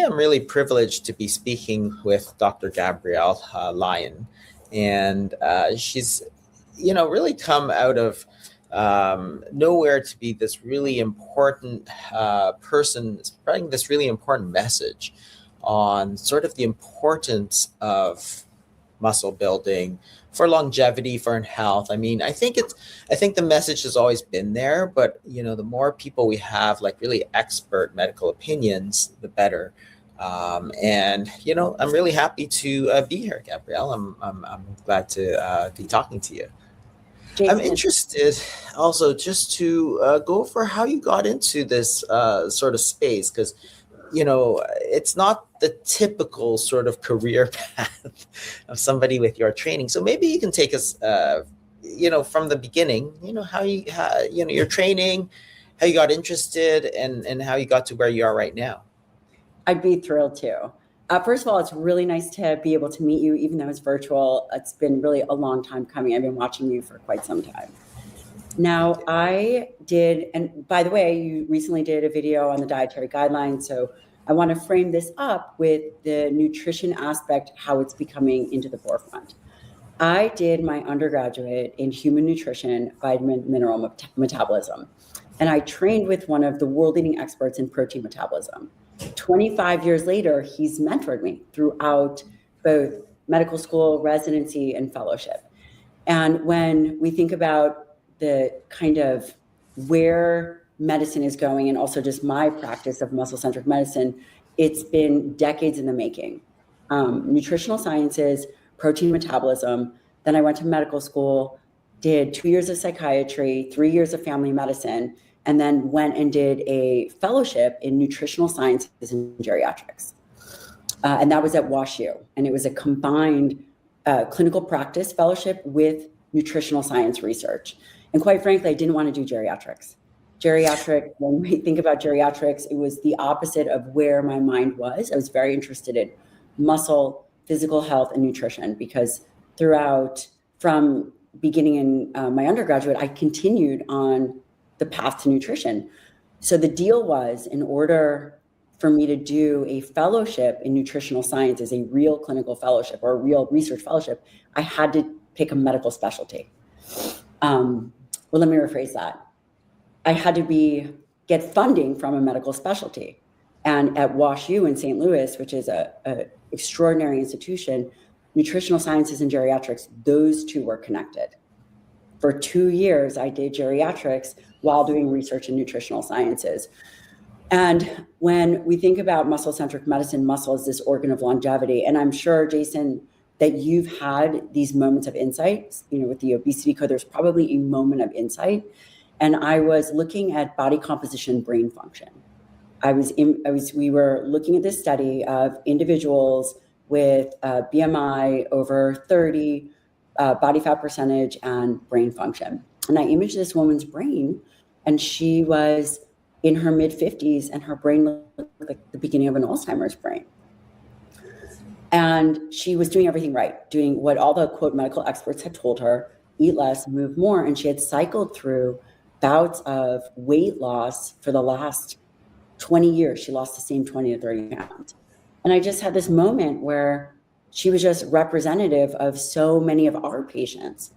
am really privileged to be speaking with Dr. Gabrielle Lyon, and she's, really come out of nowhere to be this really important person spreading this really important message on sort of the importance of muscle building for longevity, for health. I mean, I think the message has always been there, but the more people we have, like really expert medical opinions, the better. And I'm really happy to be here, Gabrielle. I'm glad to be talking to you. Jason. I'm interested also just to go over how you got into this sort of space, because it's not the typical sort of career path of somebody with your training. So maybe you can take us, from the beginning, how your training, how you got interested, and how you got to where you are right now. I'd be thrilled to. First of all, it's really nice to be able to meet you, even though it's virtual. It's been really a long time coming. I've been watching you for quite some time. Now, I did, and by the way, you recently did a video on the dietary guidelines, so I want to frame this up with the nutrition aspect, how it's becoming into the forefront. I did my undergraduate in human nutrition, vitamin mineral metabolism, and I trained with one of the world-leading experts in protein metabolism. 25 years later, he's mentored me throughout both medical school, residency, and fellowship. And when we think about the kind of where medicine is going, and also just my practice of muscle-centric medicine, it's been decades in the making. Nutritional sciences, protein metabolism. Then I went to medical school, did 2 years of psychiatry, 3 years of family medicine, and then went and did a fellowship in nutritional sciences and geriatrics. And that was at WashU. And it was a combined clinical practice fellowship with nutritional science research. And quite frankly, I didn't want to do geriatrics. When we think about geriatrics, it was the opposite of where my mind was. I was very interested in muscle, physical health, and nutrition, because from beginning in my undergraduate, I continued on the path to nutrition. So the deal was, in order for me to do a fellowship in nutritional sciences, a real clinical fellowship or a real research fellowship, I had to pick a medical specialty. Well, let me rephrase that. I had to get funding from a medical specialty. And at WashU in St. Louis, which is an extraordinary institution, nutritional sciences and geriatrics, those two were connected. For 2 years, I did geriatrics while doing research in nutritional sciences. And when we think about muscle-centric medicine, muscle is this organ of longevity. And I'm sure, Jason, that you've had these moments of insight. With the obesity code, there's probably a moment of insight. And I was looking at body composition, brain function. We were looking at this study of individuals with BMI over 30, body fat percentage, and brain function. And I imaged this woman's brain, and she was in her mid-50s, and her brain looked like the beginning of an Alzheimer's brain. And she was doing everything right, doing what all the, quote, medical experts had told her: eat less, move more. And she had cycled through bouts of weight loss for the last 20 years. She lost the same 20 to 30 pounds. And I just had this moment where she was just representative of so many of our patients.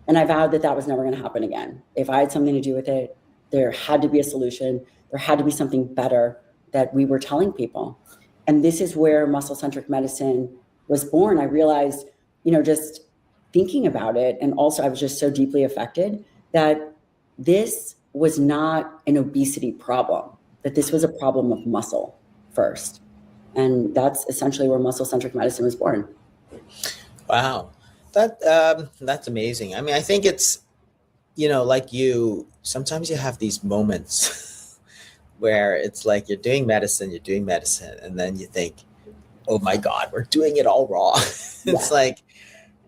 And I vowed that was never going to happen again. If I had something to do with it, there had to be a solution. There had to be something better that we were telling people. And this is where muscle-centric medicine was born. I realized, just thinking about it, and also I was just so deeply affected, that this was not an obesity problem, that this was a problem of muscle first. And that's essentially where muscle-centric medicine was born. Wow. That's amazing. I mean, I think it's, like you, sometimes you have these moments where it's like you're doing medicine, and then you think, oh my God, we're doing it all wrong. It's like,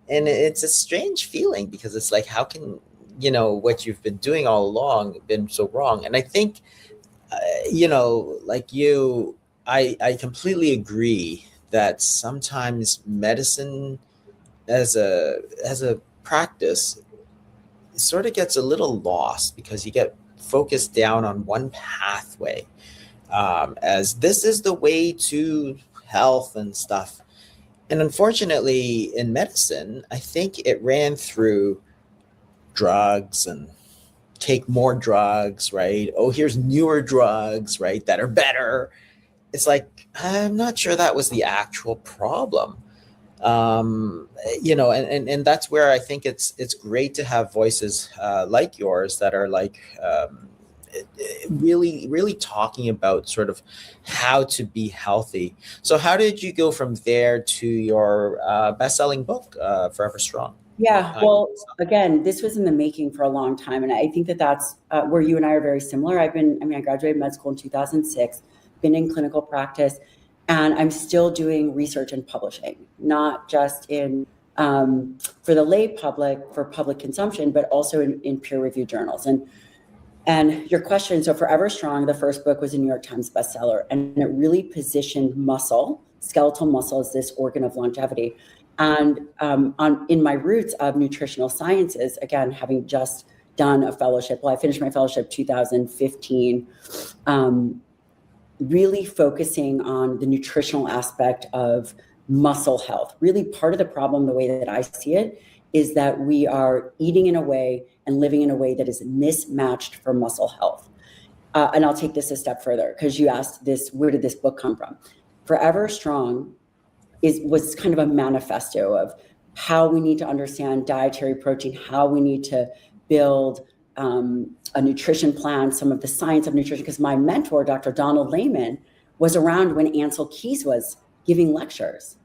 and it's a strange feeling, because it's like, how can, what you've been doing all along been so wrong? And I think, like you, I completely agree that sometimes medicine as a practice sort of gets a little lost, because you get focused down on one pathway. as this is the way to health and stuff. And unfortunately, in medicine, I think it ran through drugs and take more drugs, right? Oh, here's newer drugs, right, that are better. It's like, I'm not sure that was the actual problem. And that's where I think it's great to have voices like yours that are like really talking about sort of how to be healthy. So how did you go from there to your best-selling book, Forever Strong? Yeah, well, again, this was in the making for a long time. And I think that that's where you and I are very similar. I graduated med school in 2006, been in clinical practice, and I'm still doing research and publishing, not just in for the lay public, for public consumption, but also in peer-reviewed journals. And your question, so Forever Strong, the first book was a New York Times bestseller, and it really positioned muscle, skeletal muscle, as this organ of longevity. And in my roots of nutritional sciences, again, having just done a fellowship, I finished my fellowship 2015, really focusing on the nutritional aspect of muscle health. Really part of the problem, the way that I see it, is that we are eating in a way and living in a way that is mismatched for muscle health. And I'll take this a step further, because you asked this, where did this book come from? Forever Strong was kind of a manifesto of how we need to understand dietary protein, how we need to build a nutrition plan, some of the science of nutrition, because my mentor, Dr. Donald Layman, was around when Ansel Keys was giving lectures.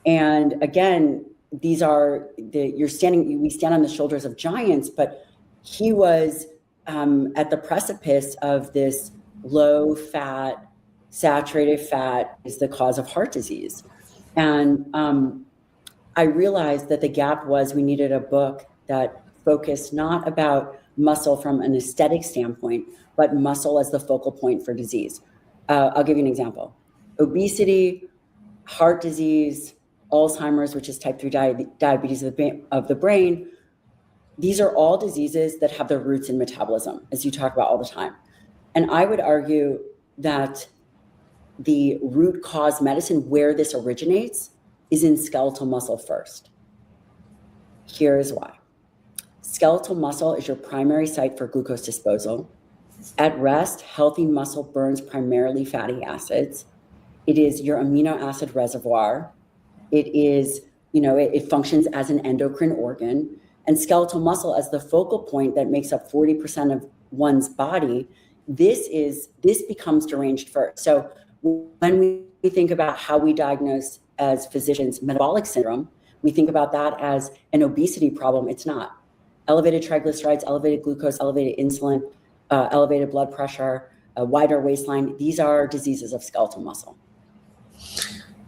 And again, we stand on the shoulders of giants, but he was at the precipice of this low fat, saturated fat is the cause of heart disease. And I realized that the gap was we needed a book that focused not about muscle from an aesthetic standpoint, but muscle as the focal point for disease. I'll give you an example. Obesity, heart disease, Alzheimer's, which is type 3 diabetes of the brain. These are all diseases that have their roots in metabolism, as you talk about all the time. And I would argue that the root cause medicine, where this originates, is in skeletal muscle first. Here is why. Skeletal muscle is your primary site for glucose disposal. At rest, healthy muscle burns primarily fatty acids. It is your amino acid reservoir. It is, it functions as an endocrine organ. And skeletal muscle as the focal point that makes up 40% of one's body, this becomes deranged first. So when we think about how we diagnose as physicians metabolic syndrome, we think about that as an obesity problem. It's not. Elevated triglycerides, elevated glucose, elevated insulin, elevated blood pressure, a wider waistline. These are diseases of skeletal muscle.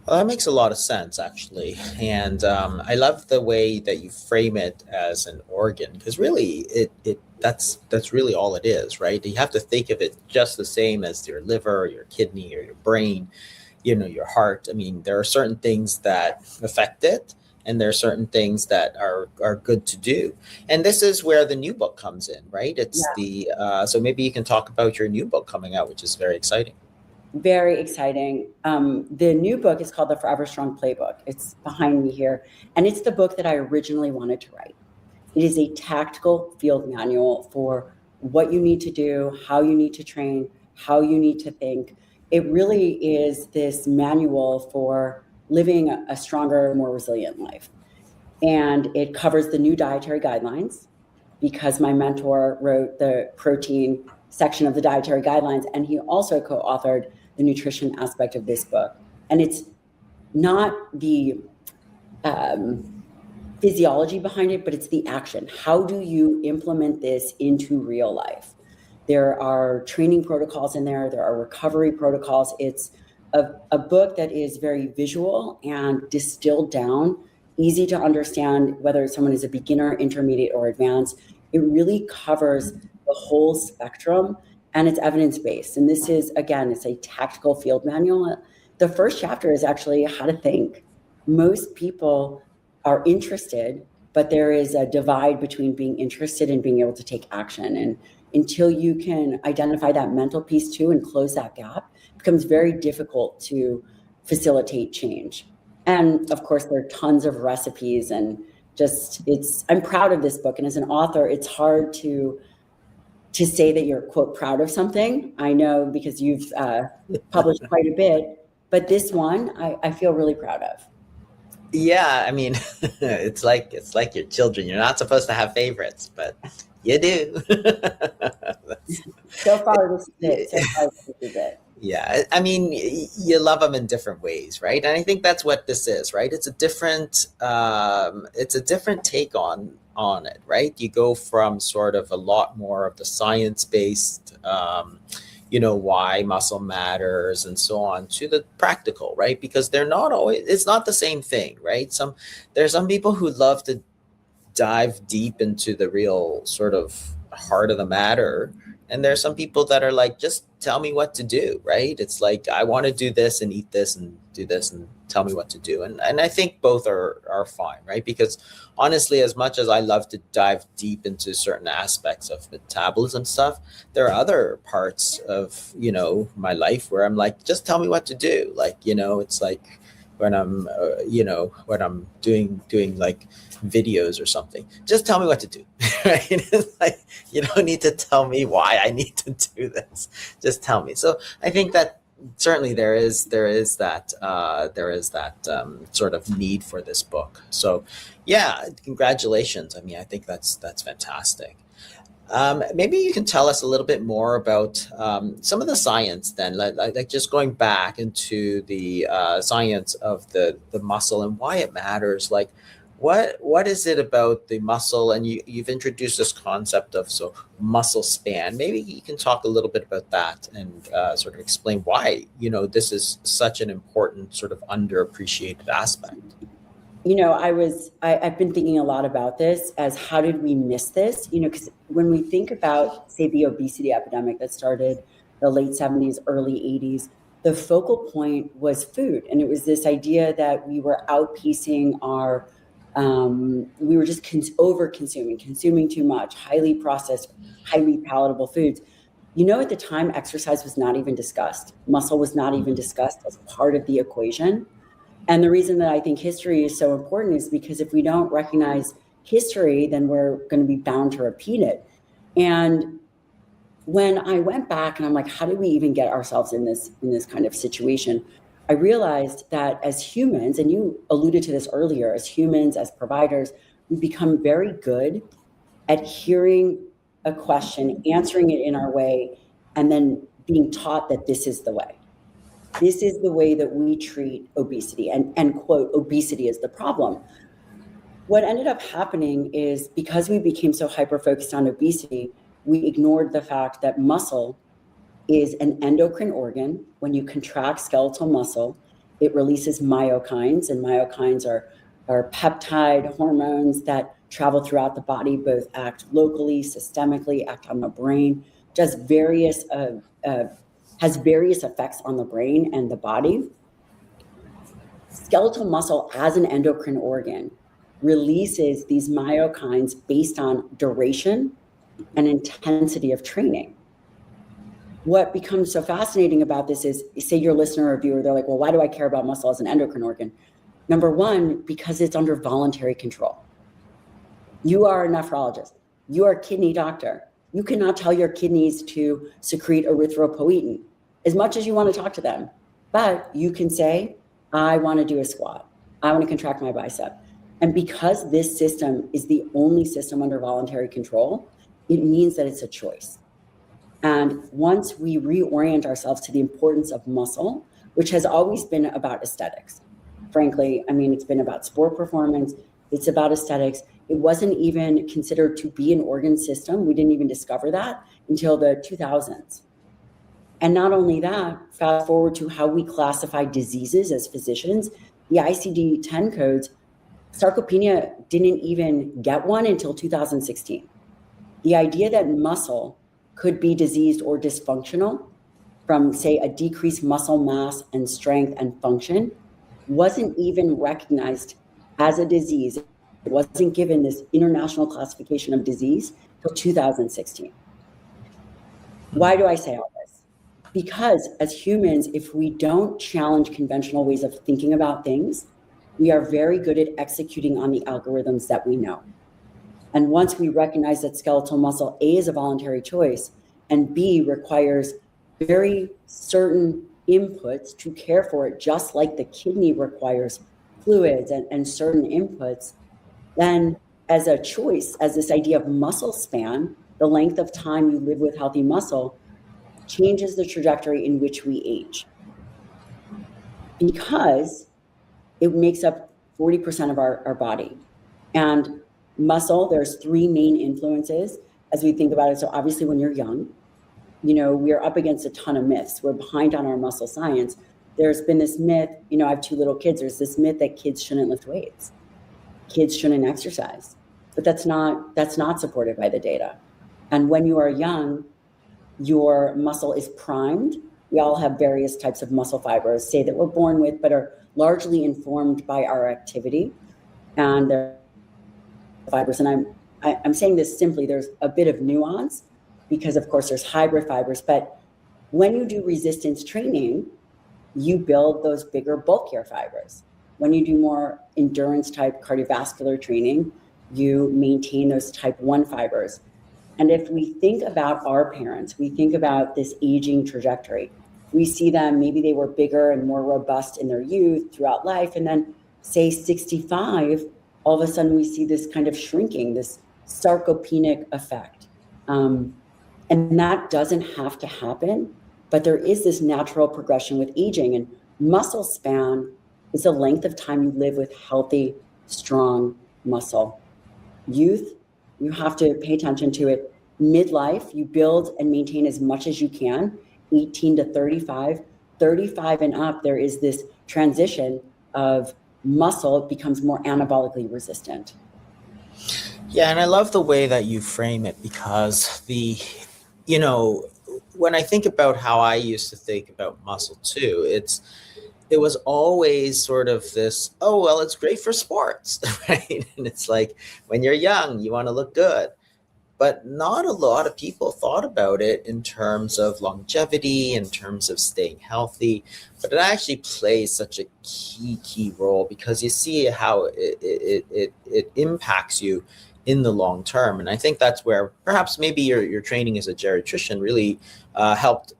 Well, that makes a lot of sense, actually. And I love the way that you frame it as an organ, because really that's really all it is, right? You have to think of it just the same as your liver or your kidney or your brain, your heart. I mean, there are certain things that affect it, and there are certain things that are good to do. And this is where the new book comes in, right? It's so maybe you can talk about your new book coming out, which is very exciting. Very exciting. The new book is called the Forever Strong Playbook. It's behind me here. And it's the book that I originally wanted to write. It is a tactical field manual for what you need to do, how you need to train, how you need to think. It really is this manual for living a stronger, more resilient life. And it covers the new dietary guidelines, because my mentor wrote the protein section of the dietary guidelines, and he also co-authored the nutrition aspect of this book. And it's not the physiology behind it, but it's the action. How do you implement this into real life? There are training protocols in there. There are recovery protocols. It's a book that is very visual and distilled down, easy to understand, whether someone is a beginner, intermediate, or advanced. It really covers the whole spectrum, and it's evidence-based. And this is, again, it's a tactical field manual. The first chapter is actually how to think. Most people are interested, but there is a divide between being interested and being able to take action. And until you can identify that mental piece too and close that gap, it becomes very difficult to facilitate change. And of course, there are tons of recipes, and I'm proud of this book. And as an author, it's hard to say that you're, quote, proud of something. I know because you've published quite a bit, but this one I feel really proud of. Yeah, I mean, it's like your children. You're not supposed to have favorites, but you do. So far, this is it. Yeah, I mean, you love them in different ways, right? And I think that's what this is, right? It's a different take on it, right? You go from sort of a lot more of the science-based, why muscle matters and so on, to the practical, right? Because it's not the same thing, right? There's some people who love to dive deep into the real sort of heart of the matter. And there's some people that are like, just tell me what to do, right? It's like, I want to do this and eat this and do this and tell me what to do. And I think both are fine, right? Because honestly, as much as I love to dive deep into certain aspects of metabolism stuff, there are other parts of, my life where I'm like, just tell me what to do. Like, it's like when I'm, when I'm doing like videos or something, just tell me what to do, right? It's like, you don't need to tell me why I need to do this. Just tell me. So I think that certainly there is that sort of need for this book. So yeah, congratulations. I mean, I think that's fantastic. Maybe you can tell us a little bit more about some of the science then, like just going back into the science of the muscle and why it matters. Like, what is it about the muscle? And you've introduced this concept of muscle span. Maybe you can talk a little bit about that and sort of explain why, this is such an important sort of underappreciated aspect. I've been thinking a lot about this as how did we miss this? Because when we think about, say, the obesity epidemic that started the late 70s, early 80s, the focal point was food. And it was this idea that we were outpacing we were just consuming too much, highly processed, highly palatable foods. At the time, exercise was not even discussed. Muscle was not even discussed as part of the equation. And the reason that I think history is so important is because if we don't recognize history, then we're going to be bound to repeat it. And when I went back and I'm like, how did we even get ourselves in this kind of situation? I realized that as humans, and you alluded to this earlier, as humans, as providers, we become very good at hearing a question, answering it in our way, and then being taught that this is the way. This is the way that we treat obesity, and quote, obesity is the problem. What ended up happening is because we became so hyper-focused on obesity, we ignored the fact that muscle is an endocrine organ. When you contract skeletal muscle, it releases myokines, and myokines are peptide hormones that travel throughout the body, both act locally, systemically, act on the brain, has various effects on the brain and the body. Skeletal muscle, as an endocrine organ, releases these myokines based on duration and intensity of training. What becomes so fascinating about this is, say your listener or viewer, they're like, well, why do I care about muscle as an endocrine organ? Number one, because it's under voluntary control. You are a nephrologist. You are a kidney doctor. You cannot tell your kidneys to secrete erythropoietin as much as you want to talk to them. But you can say, I want to do a squat. I want to contract my bicep. And because this system is the only system under voluntary control, it means that it's a choice. And once we reorient ourselves to the importance of muscle, which has always been about aesthetics, frankly, I mean, it's been about sport performance, it's about aesthetics. It wasn't even considered to be an organ system. We didn't even discover that until the 2000s. And not only that, fast forward to how we classify diseases as physicians, the ICD-10 codes, sarcopenia didn't even get one until 2016. The idea that muscle could be diseased or dysfunctional from, say, a decreased muscle mass and strength and function wasn't even recognized as a disease. It wasn't given this international classification of disease until 2016. Why do I say all this? Because as humans, if we don't challenge conventional ways of thinking about things, we are very good at executing on the algorithms that we know. And once we recognize that skeletal muscle, A, is a voluntary choice, and B, requires very certain inputs to care for it, just like the kidney requires fluids and certain inputs, then as a choice, as this idea of muscle span, the length of time you live with healthy muscle, changes the trajectory in which we age. Because it makes up 40% of our body. And muscle, there's three main influences as we think about it. So obviously when you're young, we're up against a ton of myths. We're behind on our muscle science. There's been this myth, I have two little kids. There's this myth that kids shouldn't lift weights. Kids shouldn't exercise. But that's not supported by the data. And when you are young, your muscle is primed. We all have various types of muscle fibers, say that we're born with, but are largely informed by our activity. And they're fibers. And I'm saying this simply, there's a bit of nuance because of course there's hybrid fibers, but when you do resistance training, you build those bigger, bulkier fibers. When you do more endurance type cardiovascular training, you maintain those type 1 fibers. And if we think about our parents, we think about this aging trajectory. We see them, maybe they were bigger and more robust in their youth throughout life. And then say 65, all of a sudden we see this kind of shrinking, this sarcopenic effect. And that doesn't have to happen, but there is this natural progression with aging. And muscle span is the length of time you live with healthy, strong muscle. Youth, you have to pay attention to it. Midlife, you build and maintain as much as you can, 18 to 35. 35 and up, there is this transition of muscle becomes more anabolically resistant. Yeah, and I love the way that you frame it because when I think about how I used to think about muscle too, it was always sort of this, oh, well, it's great for sports, right? And it's like when you're young, you want to look good. But not a lot of people thought about it in terms of longevity, in terms of staying healthy. But it actually plays such a key role because you see how it impacts you in the long term. And I think that's where perhaps maybe your training as a geriatrician really helped,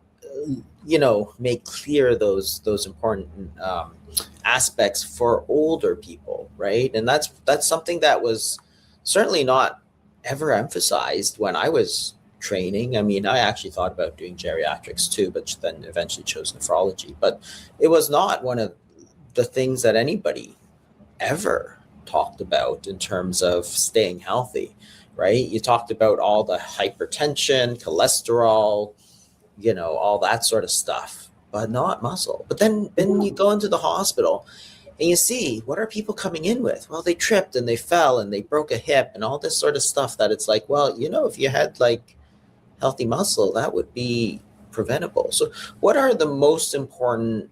make clear those important aspects for older people, right? And that's something that was certainly not ever emphasized when I was training. I mean, I actually thought about doing geriatrics too, but then eventually chose nephrology. But it was not one of the things that anybody ever talked about in terms of staying healthy, right? You talked about all the hypertension, cholesterol, all that sort of stuff, but not muscle. But then you go into the hospital and you see, what are people coming in with? Well, they tripped and they fell and they broke a hip and all this sort of stuff that it's like, well, if you had like healthy muscle, that would be preventable. So what are the most important,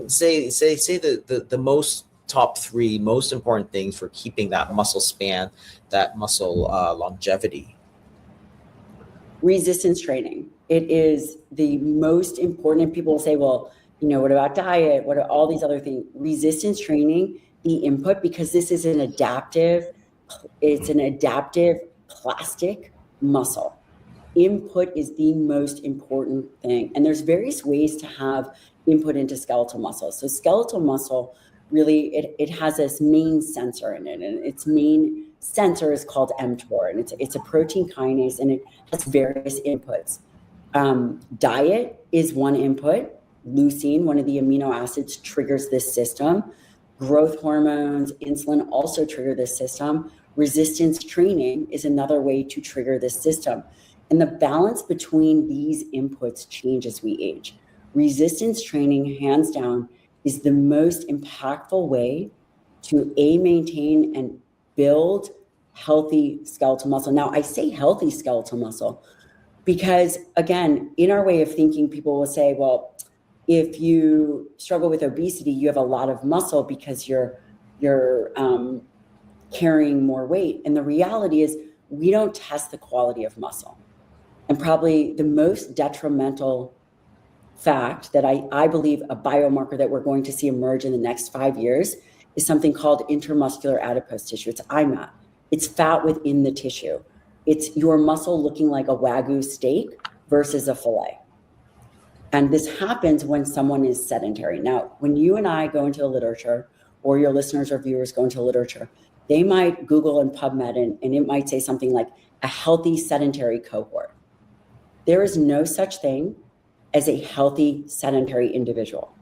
say the most top 3 most important things for keeping that muscle span, that muscle longevity? Resistance training. It is the most important. People will say, well, what about diet? What are all these other things? Resistance training, the input, because this is it's an adaptive plastic muscle. Input is the most important thing. And there's various ways to have input into skeletal muscle. So skeletal muscle, really, it has this main sensor in it, and its main sensor is called mTOR, and it's a protein kinase, and it has various inputs. Diet is one input. Leucine, one of the amino acids, triggers this system. Growth hormones, insulin also trigger this system. Resistance training is another way to trigger this system. And the balance between these inputs change as we age. Resistance training, hands down, is the most impactful way to maintain and build healthy skeletal muscle. Now, I say healthy skeletal muscle because, again, in our way of thinking, people will say, well, if you struggle with obesity, you have a lot of muscle because you're carrying more weight. And the reality is we don't test the quality of muscle. And probably the most detrimental fact that I believe a biomarker that we're going to see emerge in the next 5 years is something called intermuscular adipose tissue. It's IMAT. It's fat within the tissue. It's your muscle looking like a Wagyu steak versus a filet. And this happens when someone is sedentary. Now, when you and I go into the literature, or your listeners or viewers go into the literature, they might Google and PubMed, and it might say something like a healthy sedentary cohort. There is no such thing as a healthy sedentary individual.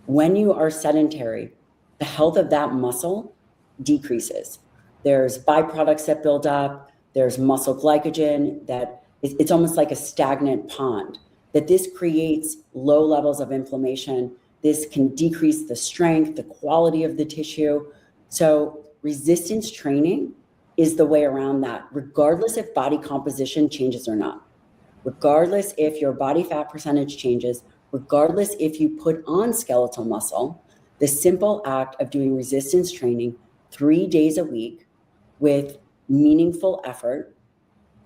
When you are sedentary, the health of that muscle decreases. There's byproducts that build up. There's muscle glycogen that it's almost like a stagnant pond, that this creates low levels of inflammation. This can decrease the strength, the quality of the tissue. So resistance training is the way around that, regardless if body composition changes or not, regardless if your body fat percentage changes, regardless if you put on skeletal muscle. The simple act of doing resistance training 3 days a week with meaningful effort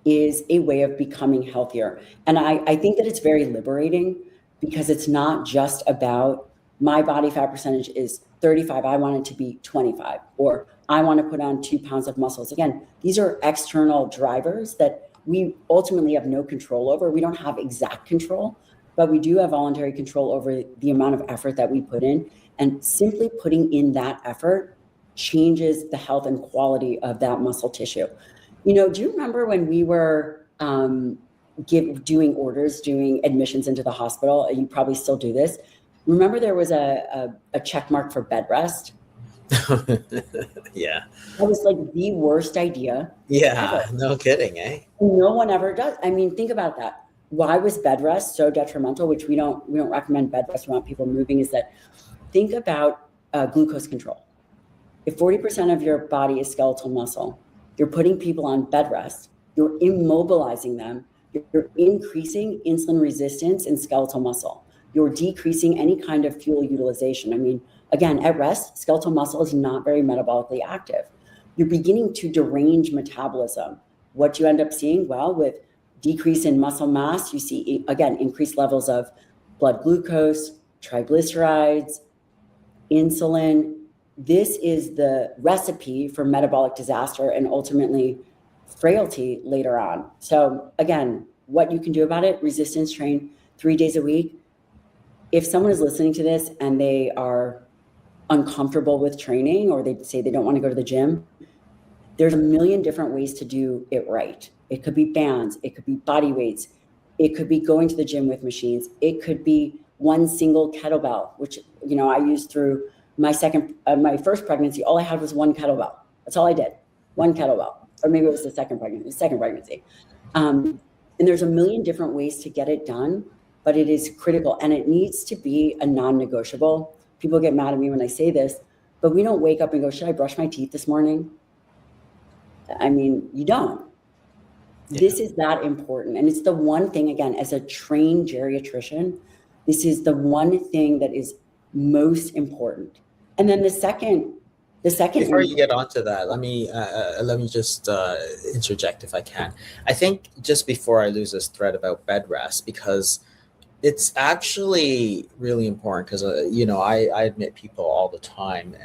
is a way of becoming healthier. And I think that it's very liberating, because it's not just about my body fat percentage is 35, I want it to be 25, or I want to put on 2 pounds of muscles. Again, these are external drivers that we ultimately have no control over. We don't have exact control, but we do have voluntary control over the amount of effort that we put in. And simply putting in that effort changes the health and quality of that muscle tissue. Do you remember when we were doing admissions into the hospital? You probably still do this. Remember there was a check mark for bed rest? Yeah. That was like the worst idea. Yeah, ever. no kidding, eh? No one ever does. I mean, think about that. Why was bed rest so detrimental, which we don't recommend bed rest, we want people moving, is that think about glucose control. If 40% of your body is skeletal muscle, you're putting people on bed rest, you're immobilizing them, you're increasing insulin resistance in skeletal muscle, you're decreasing any kind of fuel utilization. I mean, again, at rest, skeletal muscle is not very metabolically active. You're beginning to derange metabolism. What you end up seeing, well, with decrease in muscle mass, you see, again, increased levels of blood glucose, triglycerides, insulin. This is the recipe for metabolic disaster and ultimately frailty later on. So again, what you can do about it, resistance train 3 days a week. If someone is listening to this and they are uncomfortable with training, or they say they don't want to go to the gym, there's a million different ways to do it right. It could be bands, it could be body weights, it could be going to the gym with machines, it could be one single kettlebell, which I used through my first pregnancy. All I had was one kettlebell. That's all I did, one kettlebell. Or maybe it was the second pregnancy. And there's a million different ways to get it done, but it is critical, and it needs to be a non-negotiable. People get mad at me when I say this, but we don't wake up and go, should I brush my teeth this morning? I mean, you don't. Yeah. This is that important. And it's the one thing, again, as a trained geriatrician, this is the one thing that is most important. And then the second. Before you get onto that, let me just interject if I can. I think just before I lose this thread about bed rest, because it's actually really important, because I admit people all the time,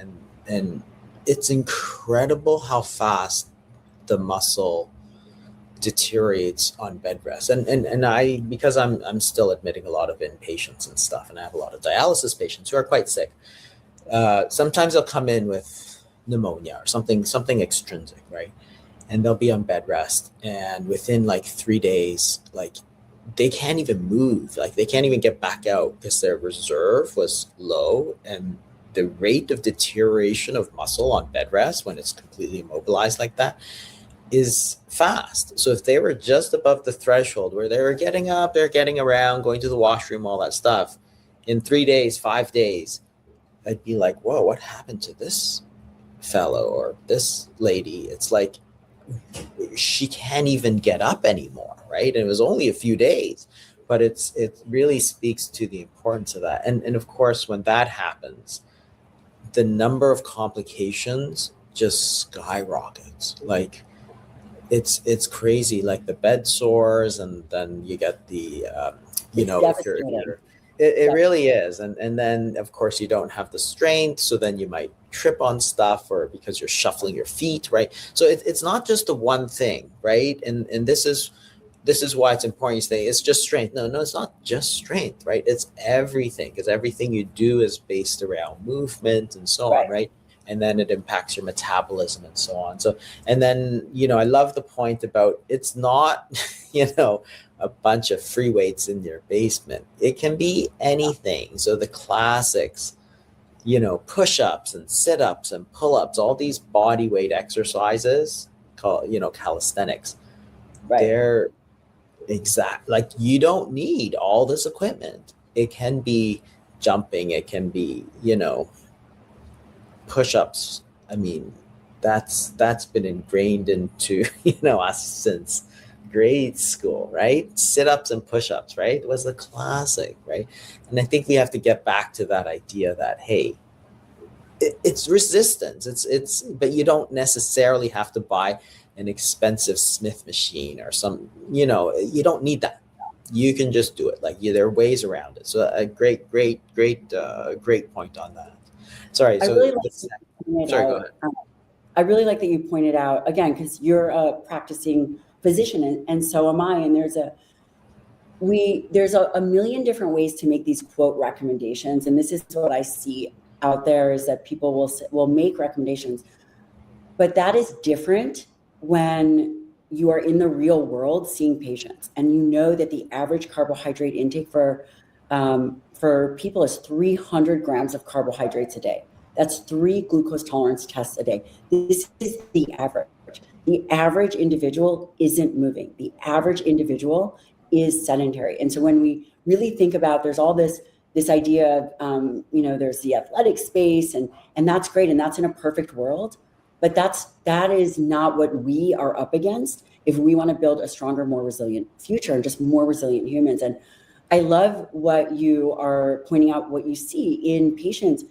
and it's incredible how fast the muscle deteriorates on bed rest. And I, because I'm still admitting a lot of inpatients and stuff, and I have a lot of dialysis patients who are quite sick. Sometimes they'll come in with pneumonia or something extrinsic, right? And they'll be on bed rest, and within like 3 days, like they can't even move, like they can't even get back out because their reserve was low. And the rate of deterioration of muscle on bed rest when it's completely immobilized like that is fast. So if they were just above the threshold where they were getting up, they're getting around, going to the washroom, all that stuff, in 3 days, 5 days, I'd be like, whoa, what happened to this fellow or this lady? It's like she can't even get up anymore, right? And it was only a few days, but it really speaks to the importance of that. And of course, when that happens, the number of complications just skyrockets. Like it's crazy, like the bed sores, and then you get the It's if devastating. it really is. And then of course you don't have the strength, so then you might trip on stuff, or because you're shuffling your feet, right? So it's not just the one thing, right? And this is why it's important. You say it's just strength. No, it's not just strength, right? It's everything, because everything you do is based around movement and so on, Right. right? And then it impacts your metabolism and so on. So, and then, I love the point about it's not, a bunch of free weights in your basement. It can be anything. So the classics, push-ups and sit-ups and pull-ups, all these body weight exercises called, calisthenics. Right. They're like, you don't need all this equipment. It can be jumping, it can be, push-ups. I mean, that's been ingrained into us since grade school, right? Sit-ups and push-ups, right? It was the classic, right? And I think we have to get back to that idea that, hey, it's resistance. But you don't necessarily have to buy an expensive Smith machine or some, you don't need that. You can just do it. Like, there are ways around it. So a great point on that. Sorry. I So really like that you pointed sorry, go out. ahead. I really like that you pointed out, again, because you're a practicing physician, and so am I. And there's a million different ways to make these quote recommendations, and this is what I see out there, is that people will make recommendations, but that is different when you are in the real world seeing patients, and you know that the average carbohydrate intake for people is 300 grams of carbohydrates a day. That's 3 glucose tolerance tests a day. This is the average. The average individual isn't moving. The average individual is sedentary. And so when we really think about, there's all this idea of, there's the athletic space, and that's great, and that's in a perfect world. But that is not what we are up against if we want to build a stronger, more resilient future and just more resilient humans. And I love what you are pointing out, what you see in patients,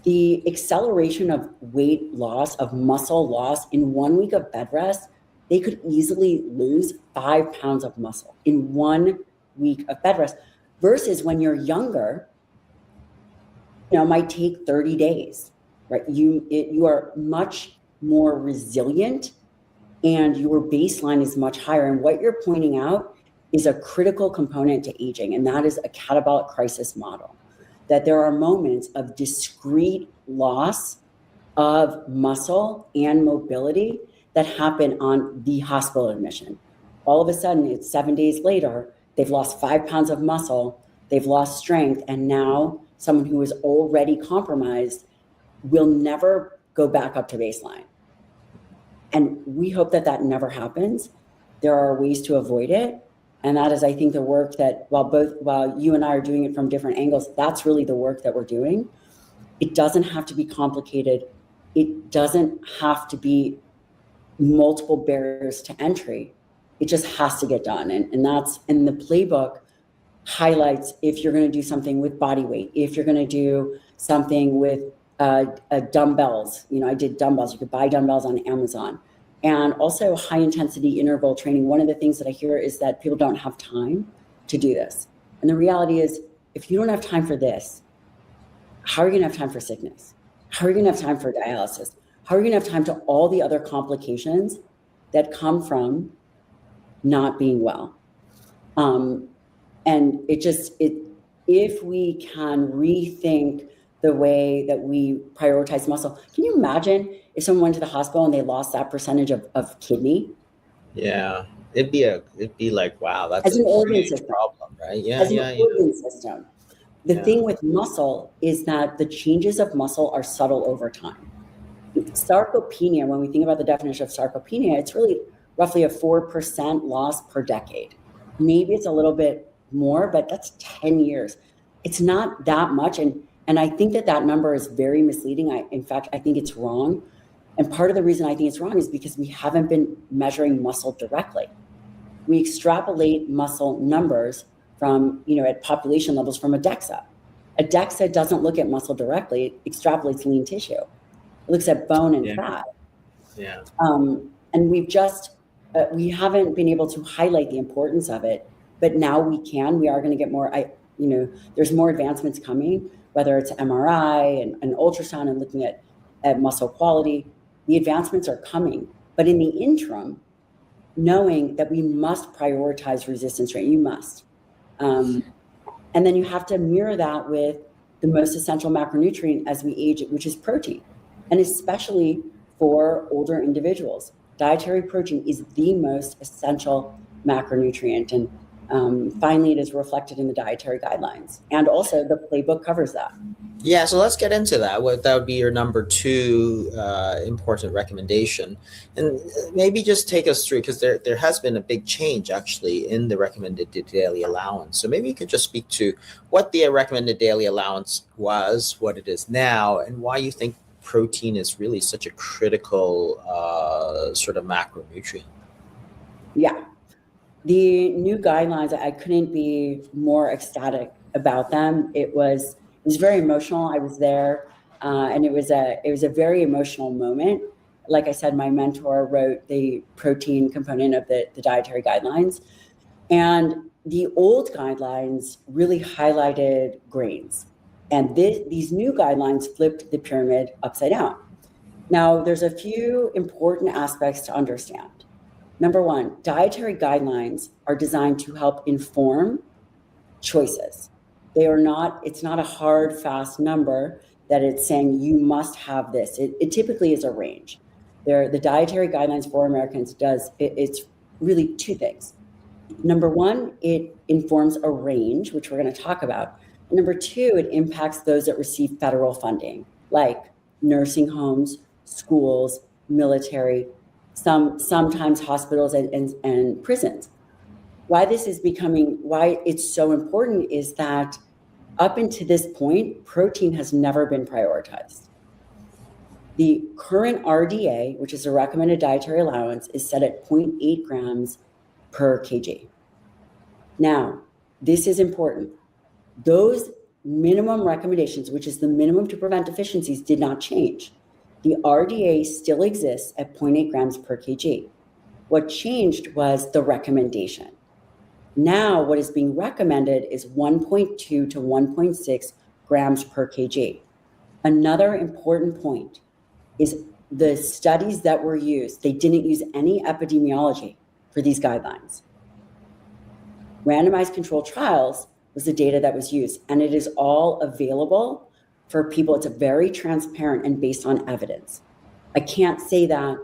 the acceleration of weight loss, of muscle loss in 1 week of bed rest. They could easily lose 5 pounds of muscle in 1 week of bed rest, versus when you're younger, it might take 30 days. Right? You are much more resilient, and your baseline is much higher. And what you're pointing out is a critical component to aging, and that is a catabolic crisis model. That there are moments of discrete loss of muscle and mobility that happen on the hospital admission. All of a sudden, it's 7 days later, they've lost 5 pounds of muscle, they've lost strength, and now someone who is already compromised will never go back up to baseline. And we hope that never happens. There are ways to avoid it. And that is, I think, the work that, while you and I are doing it from different angles, that's really the work that we're doing. It doesn't have to be complicated. It doesn't have to be multiple barriers to entry. It just has to get done. And that's, and the playbook highlights, if you're going to do something with body weight, if you're going to do something with dumbbells, I did dumbbells. You could buy dumbbells on Amazon. And also high intensity interval training. One of the things that I hear is that people don't have time to do this. And the reality is, if you don't have time for this, how are you going to have time for sickness? How are you going to have time for dialysis? How are you going to have time to all the other complications that come from not being well? And if we can rethink the way that we prioritize muscle. Can you imagine if someone went to the hospital and they lost that percentage of kidney? Yeah, it'd be like, wow, that's as an organ system problem, right? As an organ system. The thing with muscle is that the changes of muscle are subtle over time. Sarcopenia, when we think about the definition of sarcopenia, it's really roughly a 4% loss per decade. Maybe it's a little bit more, but that's 10 years. It's not that much. And I think that number is very misleading. In fact, I think it's wrong. And part of the reason I think it's wrong is because we haven't been measuring muscle directly. We extrapolate muscle numbers from, at population levels from a DEXA. A DEXA doesn't look at muscle directly, it extrapolates lean tissue. It looks at bone and fat. Yeah. And we've just we haven't been able to highlight the importance of it, but now we can. We are going to get more. There's more advancements coming, whether it's MRI and ultrasound and looking at muscle quality. The advancements are coming, but in the interim, knowing that we must prioritize resistance training, you must, and then you have to mirror that with the most essential macronutrient as we age, which is protein, and especially for older individuals. Dietary protein is the most essential macronutrient, and finally it is reflected in the dietary guidelines, and also the playbook covers that. Yeah, so let's get into that. That would be your number 2 important recommendation, and maybe just take us through, because there has been a big change actually in the recommended daily allowance. So maybe you could just speak to what the recommended daily allowance was, what it is now, and why you think protein is really such a critical sort of macronutrient. Yeah, the new guidelines, I couldn't be more ecstatic about them. It was very emotional. I was there, and it was a very emotional moment. Like I said, my mentor wrote the protein component of the dietary guidelines, and the old guidelines really highlighted grains. And these new guidelines flipped the pyramid upside down. Now, there's a few important aspects to understand. Number one, dietary guidelines are designed to help inform choices. It's not a hard, fast number that it's saying you must have this. It typically is a range. The dietary guidelines for Americans it's really 2 things. Number one, it informs a range, which we're going to talk about. Number 2, it impacts those that receive federal funding, like nursing homes, schools, military, sometimes hospitals and prisons. Why it's so important is that up until this point, protein has never been prioritized. The current RDA, which is a recommended dietary allowance, is set at 0.8 grams per kg. Now, this is important. Those minimum recommendations, which is the minimum to prevent deficiencies, did not change. The RDA still exists at 0.8 grams per kg. What changed was the recommendation. Now, what is being recommended is 1.2 to 1.6 grams per kg. Another important point is the studies that were used, they didn't use any epidemiology for these guidelines. Randomized controlled trials was the data that was used, and it is all available for people. It's very transparent and based on evidence. I can't say that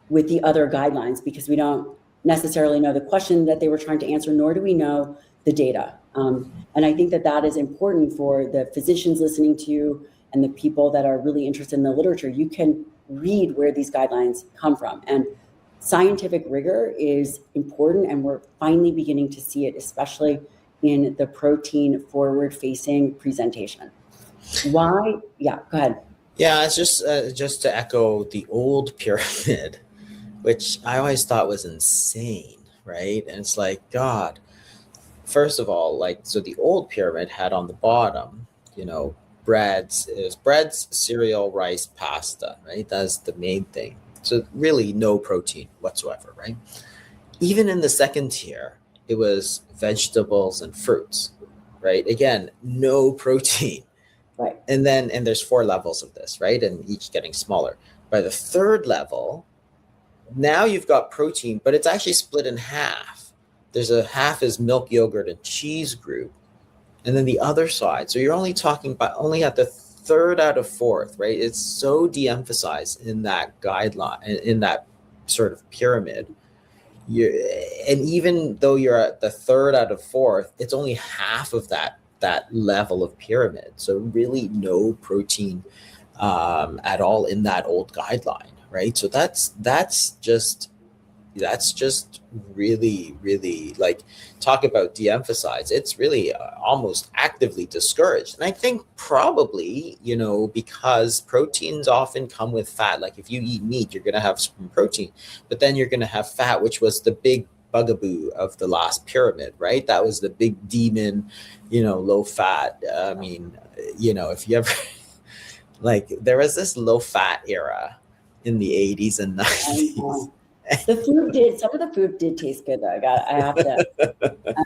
with the other guidelines because we don't necessarily know the question that they were trying to answer, nor do we know the data. And I think that is important for the physicians listening to you and the people that are really interested in the literature. You can read where these guidelines come from. And scientific rigor is important, and we're finally beginning to see it, especially in the protein forward-facing presentation. Why? Yeah, go ahead. Yeah, it's just to echo the old pyramid, which I always thought was insane, right? And it's like, God, first of all, so the old pyramid had on the bottom, breads, cereal, rice, pasta, right? That's the main thing. So really no protein whatsoever, right? Even in the second tier, it was vegetables and fruits, right? Again, no protein. Right. And there's 4 levels of this, right? And each getting smaller. By the third level, now you've got protein, but it's actually split in half. There's a half is milk, yogurt, and cheese group. And then the other side. So you're only talking about only at the third out of fourth, right? It's so de-emphasized in that guideline, in that sort of pyramid. And even though you're at the third out of fourth, it's only half of that level of pyramid. So really no protein at all in that old guideline, right? So that's just really, really, talk about de-emphasize. It's really almost actively discouraged. And I think probably, because proteins often come with fat. Like if you eat meat, you're going to have some protein, but then you're going to have fat, which was the big bugaboo of the last pyramid, right? That was the big demon, low fat. I mean, if you ever, there was this low fat era in the 80s and 90s. Some of the food did taste good though. I have to,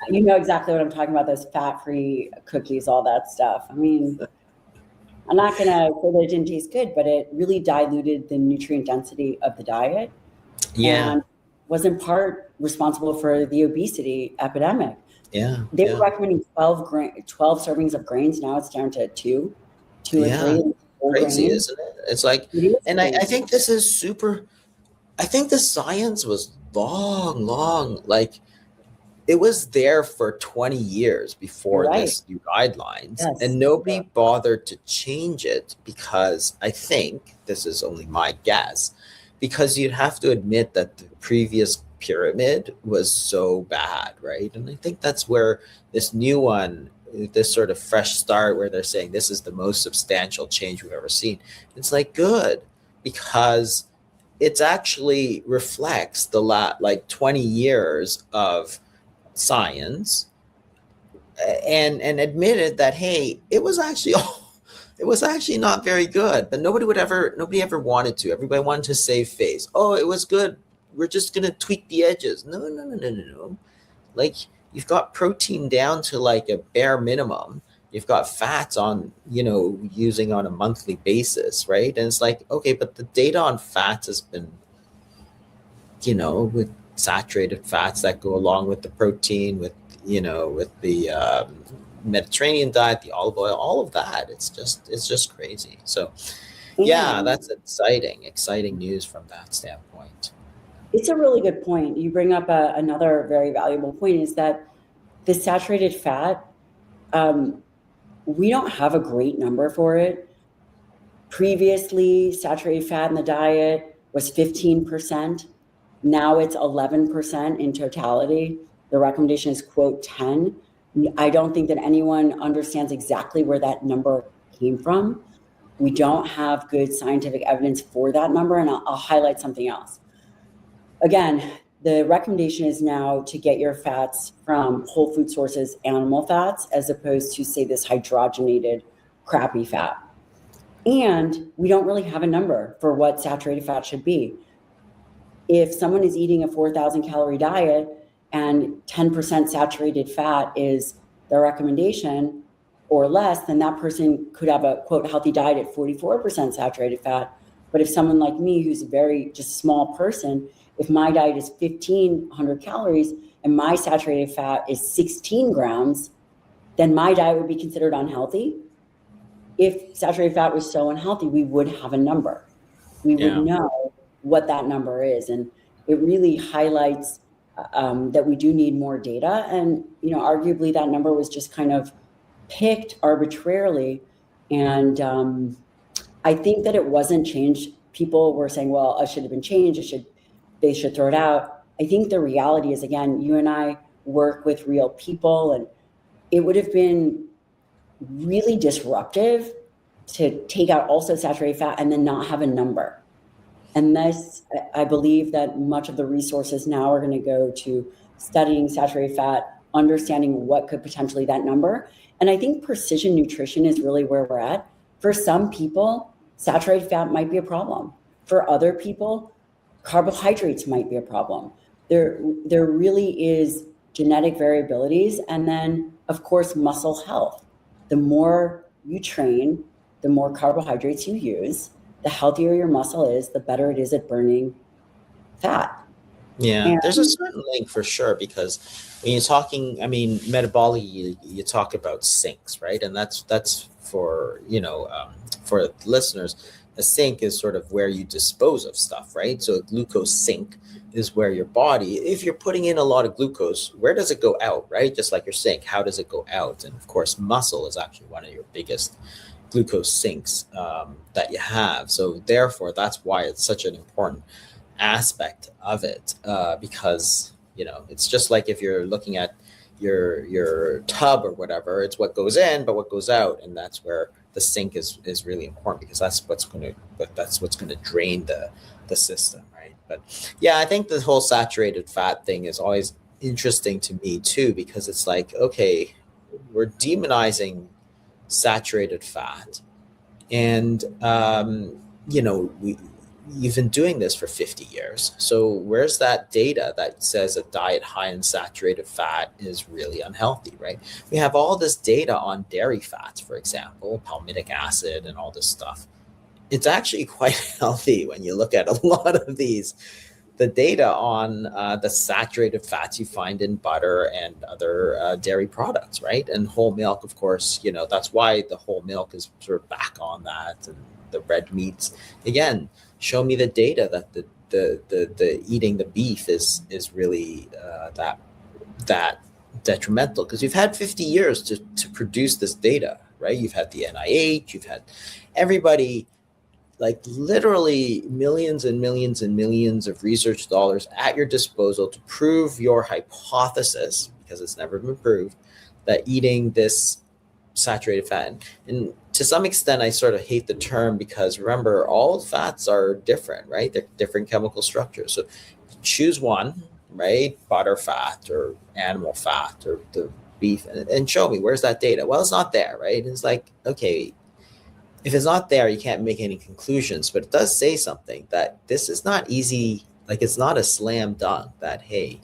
you know exactly what I'm talking about, those fat-free cookies, all that stuff. I mean, I'm not going to say that it didn't taste good, but it really diluted the nutrient density of the diet Yeah. and was in part responsible for the obesity epidemic. Yeah. They were Yeah. recommending 12 servings of grains. Now it's down to two or Yeah. three whole Crazy, grains. isn't it? It's like, It is and I crazy. think this is super, I think the science was long, like it was there for 20 years You're before right. this new guidelines, Yes. and nobody bothered to change it because I think this is only my guess, because you'd have to admit that the previous pyramid was so bad, right? And I think that's where this new one, this sort of fresh start where they're saying this is the most substantial change we've ever seen, it's like good, because it's actually reflects the like 20 years of science, and admitted that, hey, it was actually it was actually not very good, but nobody ever wanted to. Everybody wanted to save face. Oh, it was good, we're just gonna tweak the edges. No. Like, you've got protein down to like a bare minimum, you've got fats on, using on a monthly basis, right? And it's like, okay, but the data on fats has been, with saturated fats that go along with the protein, with the Mediterranean diet, the olive oil, all of that. It's just crazy. So yeah, And that's exciting news from that standpoint. it's a really good point. You bring up another very valuable point, is that the saturated fat, we don't have a great number for it. Previously, saturated fat in the diet was 15%. Now it's 11% in totality. The recommendation is, quote, 10. I don't think that anyone understands exactly where that number came from. We don't have good scientific evidence for that number, and I'll highlight something else. Again, the recommendation is now to get your fats from whole food sources, animal fats, as opposed to, say, this hydrogenated crappy fat. And we don't really have a number for what saturated fat should be. If someone is eating a 4,000 calorie diet and 10% saturated fat is the recommendation or less, then that person could have a, quote, healthy diet at 44% saturated fat. But if someone like me, who's a very just small person, if my diet is 1,500 calories and my saturated fat is 16 grams, then my diet would be considered unhealthy. If saturated fat was so unhealthy, we would have a number. We would know what that number is. And it really highlights that we do need more data. And, arguably that number was just kind of picked arbitrarily. And I think that it wasn't changed. People were saying, well, it should have been changed. They should throw it out. I think the reality is, again, you and I work with real people, and it would have been really disruptive to take out also saturated fat and then not have a number. And this, I believe that much of the resources now are going to go to studying saturated fat, understanding what could potentially that number. And I think precision nutrition is really where we're at. For some people, saturated fat might be a problem. For other people, carbohydrates might be a problem. There really is genetic variabilities. And then, of course, muscle health. The more you train, the more carbohydrates you use, the healthier your muscle is, the better it is at burning fat. Yeah, And there's a certain link for sure, because when you're talking, metabolic, you talk about sinks, right? And that's for, for listeners, a sink is sort of where you dispose of stuff, right? So a glucose sink is where your body, if you're putting in a lot of glucose, where does it go out, right? Just like your sink, how does it go out? And of course, muscle is actually one of your biggest glucose sinks that you have. So therefore, that's why it's such an important aspect of it, because it's just like if you're looking at your tub or whatever, it's what goes in but what goes out, and that's where the sink is really important, because that's what's going to drain the system, right? But yeah, I think the whole saturated fat thing is always interesting to me too, because it's like, okay, we're demonizing saturated fat, and you've been doing this for 50 years. So where's that data that says a diet high in saturated fat is really unhealthy, right? We have all this data on dairy fats, for example, palmitic acid and all this stuff. It's actually quite healthy when you look at a lot of these. The data on the saturated fats you find in butter and other dairy products, right? And whole milk, of course, that's why the whole milk is sort of back on that, and the red meats. Again, show me the data that the eating the beef is really that detrimental, because you've had 50 years to produce this data, right? You've had the NIH, you've had everybody, like literally millions and millions and millions of research dollars at your disposal to prove your hypothesis, because it's never been proved, that eating this saturated fat. And to some extent, I sort of hate the term, because remember, all fats are different, right? They're different chemical structures. So choose one, right? Butter fat or animal fat or the beef, and show me, where's that data? Well, it's not there, right? It's like, okay, if it's not there, you can't make any conclusions, but it does say something that this is not easy. Like, it's not a slam dunk that, hey,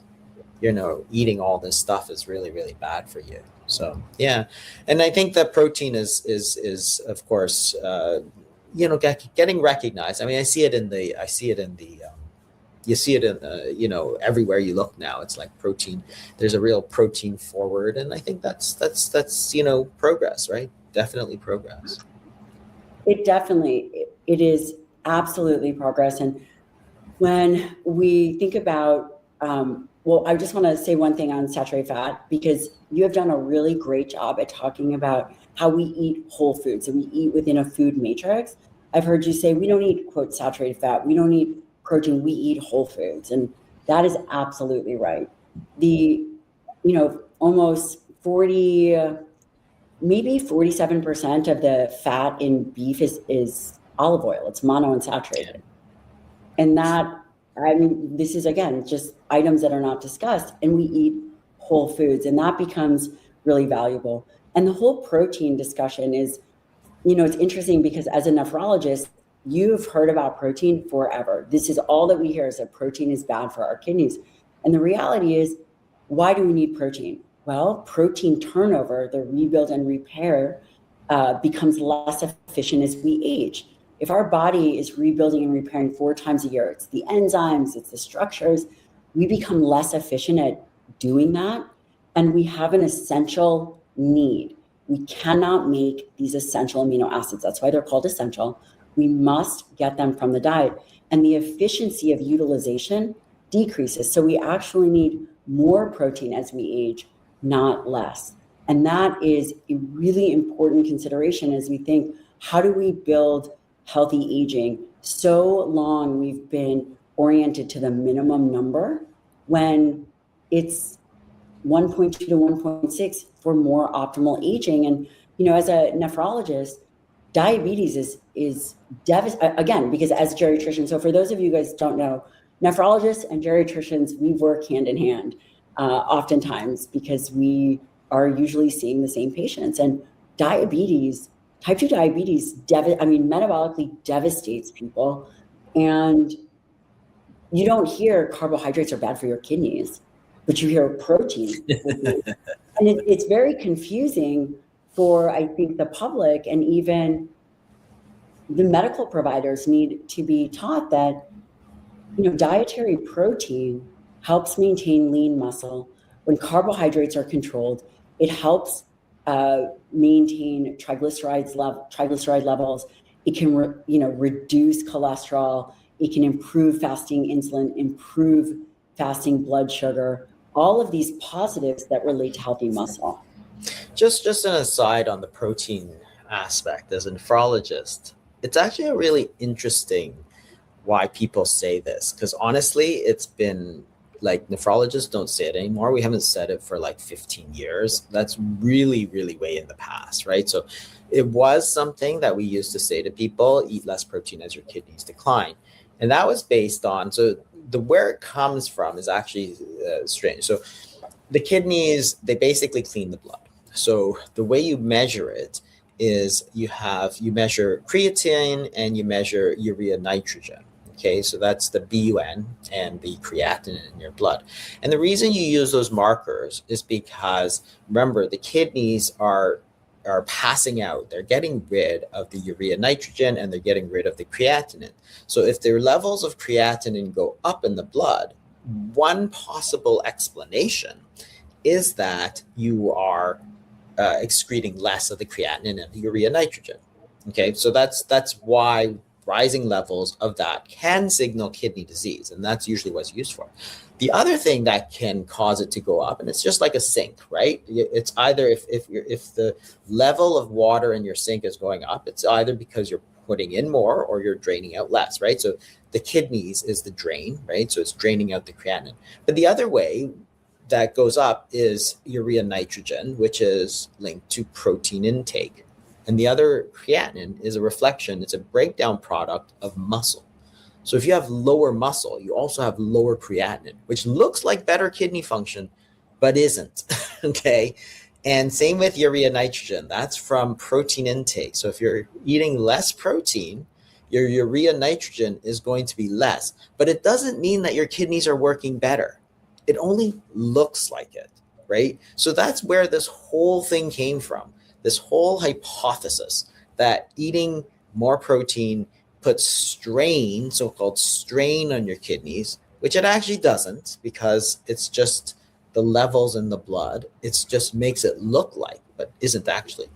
eating all this stuff is really, really bad for you. So, yeah. And I think that protein is of course, getting recognized. I mean, you see it in everywhere you look now. It's like protein. There's a real protein forward. And I think that's progress, right? Definitely progress. It is absolutely progress. And when we think about, I just want to say one thing on saturated fat, because you have done a really great job at talking about how we eat whole foods and we eat within a food matrix. I've heard you say we don't eat, quote, saturated fat. We don't eat protein. We eat whole foods. And that is absolutely right. Almost 47% of the fat in beef is olive oil. It's monounsaturated. And this is, again, just items that are not discussed, and we eat whole foods, and that becomes really valuable. And the whole protein discussion is, it's interesting, because as a nephrologist, you've heard about protein forever. This is all that we hear, is that protein is bad for our kidneys. And the reality is, why do we need protein? Well, protein turnover, the rebuild and repair, becomes less efficient as we age. If our body is rebuilding and repairing 4 times a year, it's the enzymes, it's the structures, we become less efficient at doing that. And we have an essential need. We cannot make these essential amino acids. That's why they're called essential. We must get them from the diet. And the efficiency of utilization decreases. So we actually need more protein as we age, not less. And that is a really important consideration as we think, how do we build healthy aging? So long we've been oriented to the minimum number, when it's 1.2 to 1.6 for more optimal aging. And, as a nephrologist, diabetes is devastating, again, because as geriatricians, so for those of you guys who don't know, nephrologists and geriatricians, we work hand in hand. Oftentimes, because we are usually seeing the same patients, and diabetes, type 2 diabetes, metabolically devastates people. And you don't hear carbohydrates are bad for your kidneys, but you hear protein. And it's very confusing for, I think, the public, and even the medical providers need to be taught that, dietary protein helps maintain lean muscle. When carbohydrates are controlled, it helps maintain triglyceride levels. It can reduce cholesterol. It can improve fasting insulin, improve fasting blood sugar. All of these positives that relate to healthy muscle. Just an aside on the protein aspect, as a nephrologist, it's actually really interesting why people say this, because honestly, it's been like, nephrologists don't say it anymore. We haven't said it for like 15 years. That's really, really way in the past, right? So it was something that we used to say to people: eat less protein as your kidneys decline. And that was based on, so where it comes from is actually strange. So the kidneys, they basically clean the blood. So the way you measure it is you measure creatine and you measure urea nitrogen. Okay, so that's the BUN and the creatinine in your blood. And the reason you use those markers is because, remember, the kidneys are passing out. They're getting rid of the urea nitrogen and they're getting rid of the creatinine. So if their levels of creatinine go up in the blood, one possible explanation is that you are excreting less of the creatinine and the urea nitrogen. Okay, so that's why rising levels of that can signal kidney disease, and that's usually what's used for. The other thing that can cause it to go up, and it's just like a sink, right? It's either if the level of water in your sink is going up, it's either because you're putting in more or you're draining out less, right? So the kidneys is the drain, right? So it's draining out the creatinine. But the other way that goes up is urea nitrogen, which is linked to protein intake. And the other, creatinine, is a reflection. It's a breakdown product of muscle. So if you have lower muscle, you also have lower creatinine, which looks like better kidney function, but isn't. Okay. And same with urea nitrogen. That's from protein intake. So if you're eating less protein, your urea nitrogen is going to be less. But it doesn't mean that your kidneys are working better. It only looks like it, right? So that's where this whole thing came from. This whole hypothesis that eating more protein puts strain, so-called strain, on your kidneys, which it actually doesn't, because it's just the levels in the blood. It just makes it look like, but isn't actually.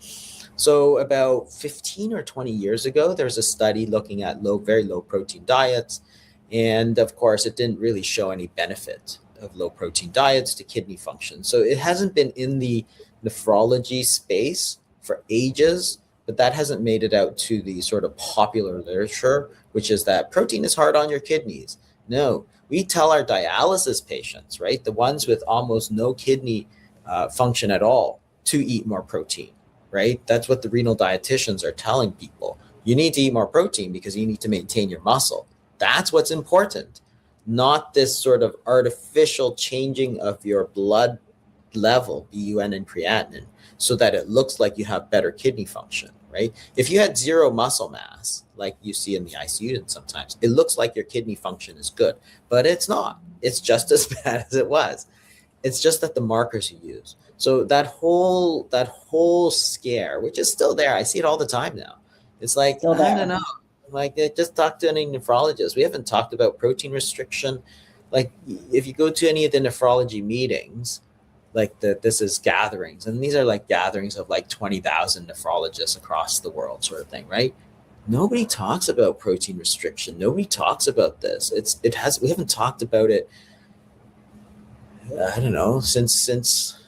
So about 15 or 20 years ago, there's a study looking at very low protein diets. And of course, it didn't really show any benefit of low protein diets to kidney function. So it hasn't been in the nephrology space for ages, but that hasn't made it out to the sort of popular literature, which is that protein is hard on your kidneys. No, we tell our dialysis patients, right, the ones with almost no kidney function at all, to eat more protein, right? That's what the renal dietitians are telling people. You need to eat more protein because you need to maintain your muscle. That's what's important, not this sort of artificial changing of your blood level, BUN and creatinine, so that it looks like you have better kidney function, right? If you had zero muscle mass, like you see in the ICU sometimes, it looks like your kidney function is good, but it's not. It's just as bad as it was. It's just that the markers you use. So that whole scare, which is still there, I see it all the time now. It's like, I don't know. Like, just talk to any nephrologist. We haven't talked about protein restriction. Like, if you go to any of the nephrology meetings, like this is gatherings, and these are like gatherings of like 20,000 nephrologists across the world, sort of thing, right? Nobody talks about protein restriction. Nobody talks about this. We haven't talked about it. I don't know, since the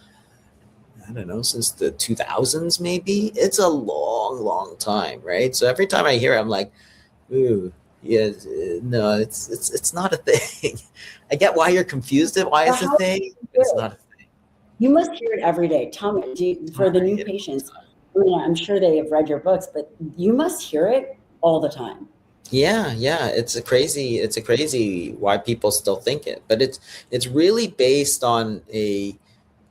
2000s, maybe. It's a long time, right? So every time I hear it, I'm like, ooh, yeah, no, it's not a thing. I get why you're confused at why it's a thing, but it's not a thing. You must hear it every day. Tell me, for the new patients, I mean, I'm sure they have read your books, but you must hear it all the time. Yeah, it's a crazy why people still think it, but it's really based on a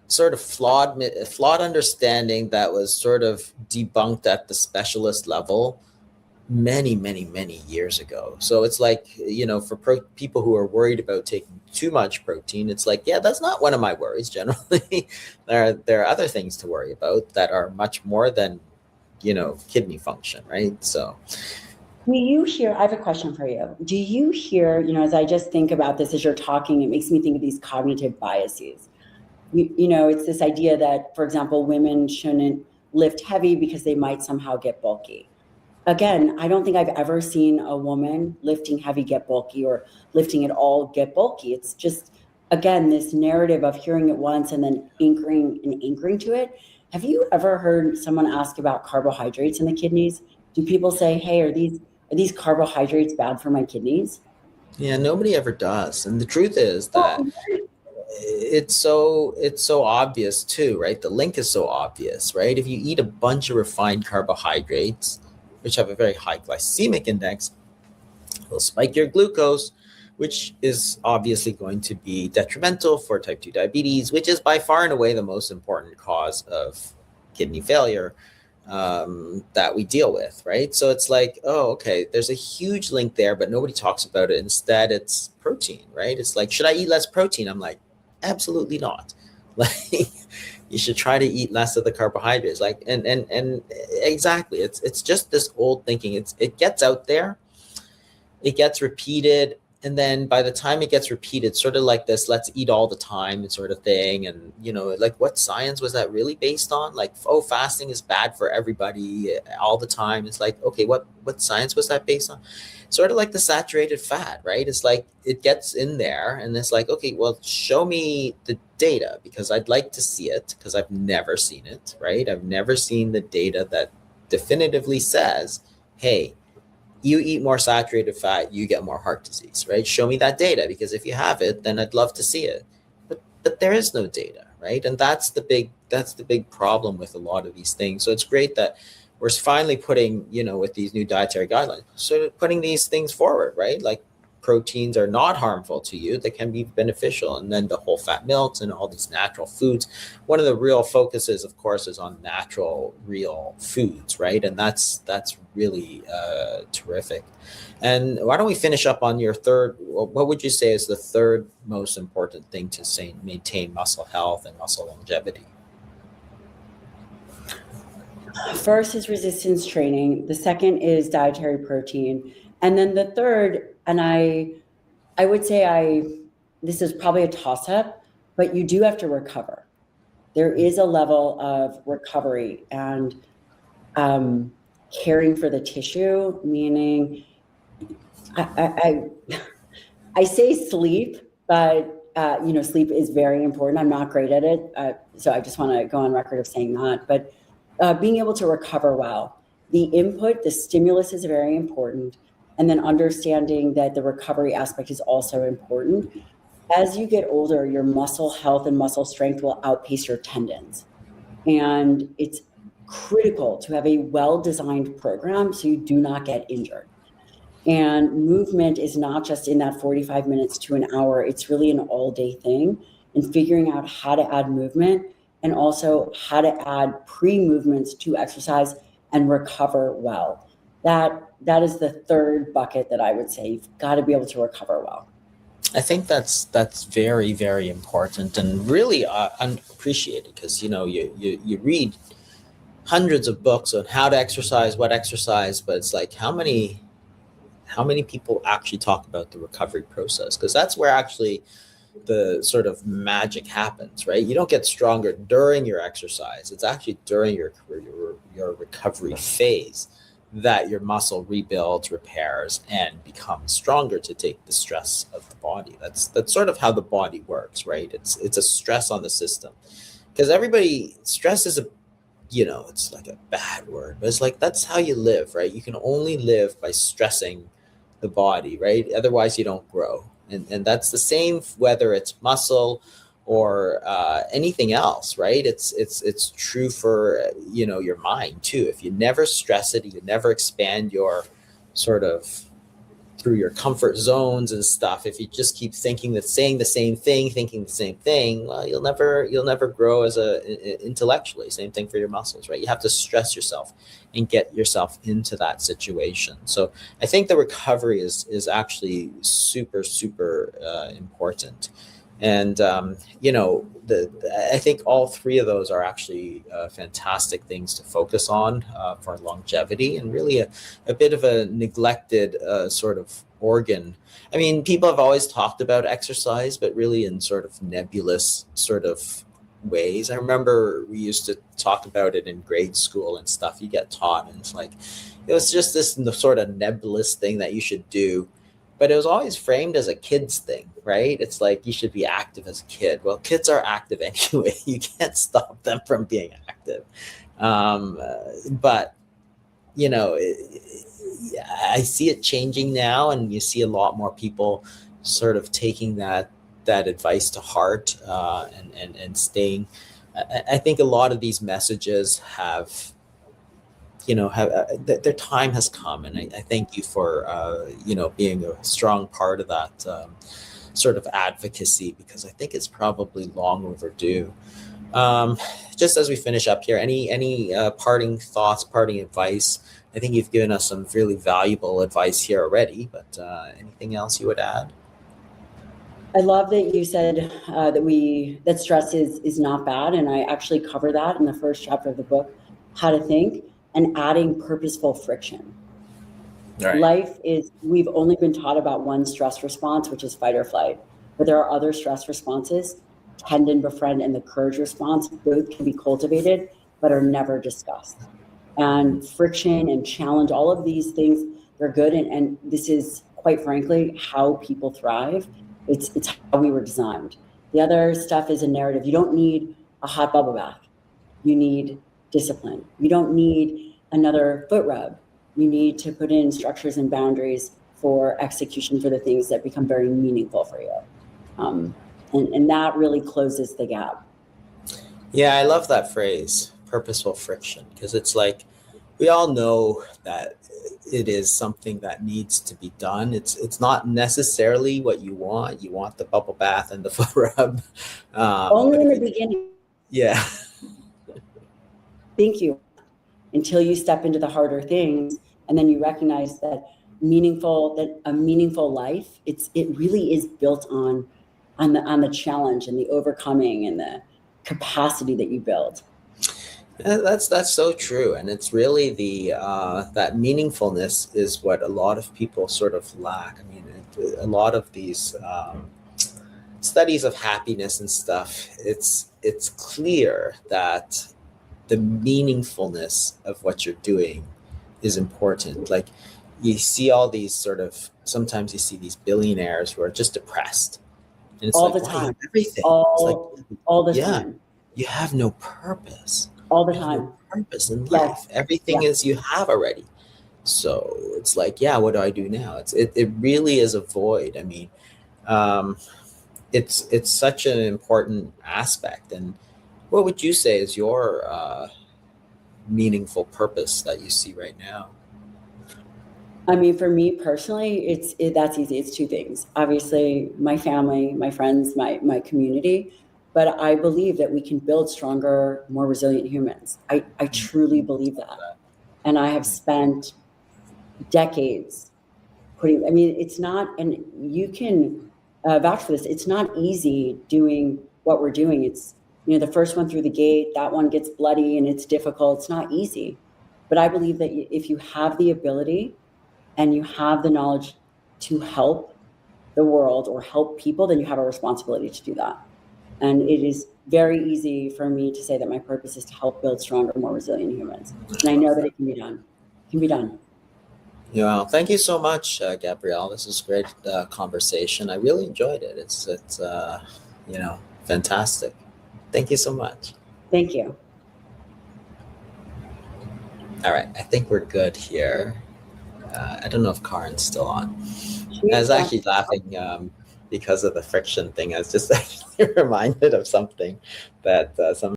sort of flawed understanding that was sort of debunked at the specialist level many years ago. So it's like, for people who are worried about taking too much protein, it's like, yeah, that's not one of my worries generally. there are other things to worry about that are much more than, kidney function, right? So do you hear, I have a question for you. Do you hear, as I just think about this as you're talking, it makes me think of these cognitive biases. It's this idea that, for example, women shouldn't lift heavy because they might somehow get bulky. Again, I don't think I've ever seen a woman lifting heavy get bulky, or lifting at all get bulky. It's just, again, this narrative of hearing it once and then anchoring to it. Have you ever heard someone ask about carbohydrates in the kidneys? Do people say, hey, are these carbohydrates bad for my kidneys? Yeah, nobody ever does. And the truth is that it's so obvious too, right? The link is so obvious, right? If you eat a bunch of refined carbohydrates, which have a very high glycemic index, will spike your glucose, which is obviously going to be detrimental for type 2 diabetes, which is by far and away the most important cause of kidney failure. that we deal with, right? So it's like, oh, okay, there's a huge link there, but nobody talks about it. Instead, it's protein, right? It's like, should I eat less protein? I'm like, absolutely not. Like, you should try to eat less of the carbohydrates. Like, and exactly, it's just this old thinking. It gets out there, it gets repeated, and then by the time it gets repeated, sort of like this let's eat all the time sort of thing. And like, what science was that really based on? Like, oh, fasting is bad for everybody all the time. It's like, okay, what science was that based on? Sort of like the saturated fat, right? It's like it gets in there and it's like, okay, well, show me the data, because I'd like to see it, because I've never seen it, right? I've never seen the data that definitively says, hey, you eat more saturated fat, you get more heart disease, right? Show me that data, because if you have it, then I'd love to see it. But there is no data, right? And that's the big problem with a lot of these things. So it's great that we're finally putting, with these new dietary guidelines, sort of putting these things forward, right? Like, proteins are not harmful to you, they can be beneficial. And then the whole fat milks and all these natural foods. One of the real focuses, of course, is on natural, real foods, right? And that's really terrific. And why don't we finish up on your third? What would you say is the third most important thing to maintain muscle health and muscle longevity? First is resistance training. The second is dietary protein. And then the third, and I would say this is probably a toss-up, but you do have to recover. There is a level of recovery and caring for the tissue, meaning I say sleep, but sleep is very important. I'm not great at it, so I just want to go on record of saying that. But being able to recover well, the input, the stimulus is very important, and then understanding that the recovery aspect is also important. As you get older, your muscle health and muscle strength will outpace your tendons, and it's critical to have a well-designed program so you do not get injured. And movement is not just in that 45 minutes to an hour, it's really an all-day thing, and figuring out how to add movement and also how to add pre-movements to exercise and recover well. That is the third bucket that I would say. You've got to be able to recover well. I think that's very, very important and really unappreciated, because you read hundreds of books on how to exercise, what exercise, but it's like, how many people actually talk about the recovery process? Because that's where actually the sort of magic happens, right? You don't get stronger during your exercise. It's actually during your recovery phase that your muscle rebuilds, repairs, and becomes stronger to take the stress of the body. That's sort of how the body works, right? It's a stress on the system, because stress is it's like a bad word, but it's like, that's how you live, right? You can only live by stressing the body, right? Otherwise you don't grow. And that's the same whether it's muscle or anything else, right? It's true for your mind too. If you never stress it, you never expand your sort of through your comfort zones and stuff. If you just keep saying the same thing, well, you'll never grow as intellectually. Same thing for your muscles, right? You have to stress yourself and get yourself into that situation. So I think the recovery is actually super, super important. And, I think all three of those are actually fantastic things to focus on for longevity, and really a bit of a neglected sort of organ. I mean, people have always talked about exercise, but really in sort of nebulous sort of ways. I remember we used to talk about it in grade school and stuff. You get taught, and it's like, it was just this sort of nebulous thing that you should do. But it was always framed as a kid's thing, right? It's like, you should be active as a kid. Well, kids are active anyway. You can't stop them from being active. But, I see it changing now, and you see a lot more people sort of taking that advice to heart and staying. I think a lot of these messages have their time has come, and I thank you for being a strong part of that sort of advocacy, because I think it's probably long overdue. Um, just as we finish up here, any parting thoughts, parting advice? I think you've given us some really valuable advice here already, but anything else you would add? I love that you said that stress is not bad, and I actually cover that in the first chapter of the book, How to Think, and adding purposeful friction. Right. Life is, we've only been taught about one stress response, which is fight or flight, but there are other stress responses, tend and befriend, and the courage response. Both can be cultivated, but are never discussed. And friction and challenge, all of these things, they're good. And this is, quite frankly, how people thrive. It's how we were designed. The other stuff is a narrative. You don't need a hot bubble bath. You need discipline. You don't need another foot rub. You need to put in structures and boundaries for execution for the things that become very meaningful for you. And that really closes the gap. Yeah, I love that phrase, purposeful friction, because it's like, we all know that it is something that needs to be done. It's not necessarily what you want. You want the bubble bath and the foot rub. Only in the beginning. Yeah. Thank you. Until you step into the harder things, and then you recognize that a meaningful life, it really is built on the challenge and the overcoming and the capacity that you build. That's so true, and it's really that meaningfulness is what a lot of people sort of lack. I mean, a lot of these studies of happiness and stuff, it's clear that the meaningfulness of what you're doing is important. Like, you see all these sometimes you see these billionaires who are just depressed, and it's all like, the time, wow, you have everything. All the time. You have no purpose. All the time. No purpose in life. Yes. Everything is you have already. So it's like, yeah, what do I do now? It really is a void. I mean, it's such an important aspect. And what would you say is your meaningful purpose that you see right now? I mean, for me personally, that's easy. It's two things. Obviously, my family, my friends, my community. But I believe that we can build stronger, more resilient humans. I truly believe that. And I have spent decades it's not, and you can vouch for this, it's not easy doing what we're doing. It's, the first one through the gate, that one gets bloody and it's difficult. It's not easy. But I believe that if you have the ability and you have the knowledge to help the world or help people, then you have a responsibility to do that. And it is very easy for me to say that my purpose is to help build stronger, more resilient humans. And I know that it can be done. It can be done. Yeah, thank you so much, Gabrielle. This was a great conversation. I really enjoyed it. It's fantastic. Thank you so much. Thank you. All right, I think we're good here. I don't know if Karen's still on. I was actually laughing because of the friction thing. I was just actually reminded of something that some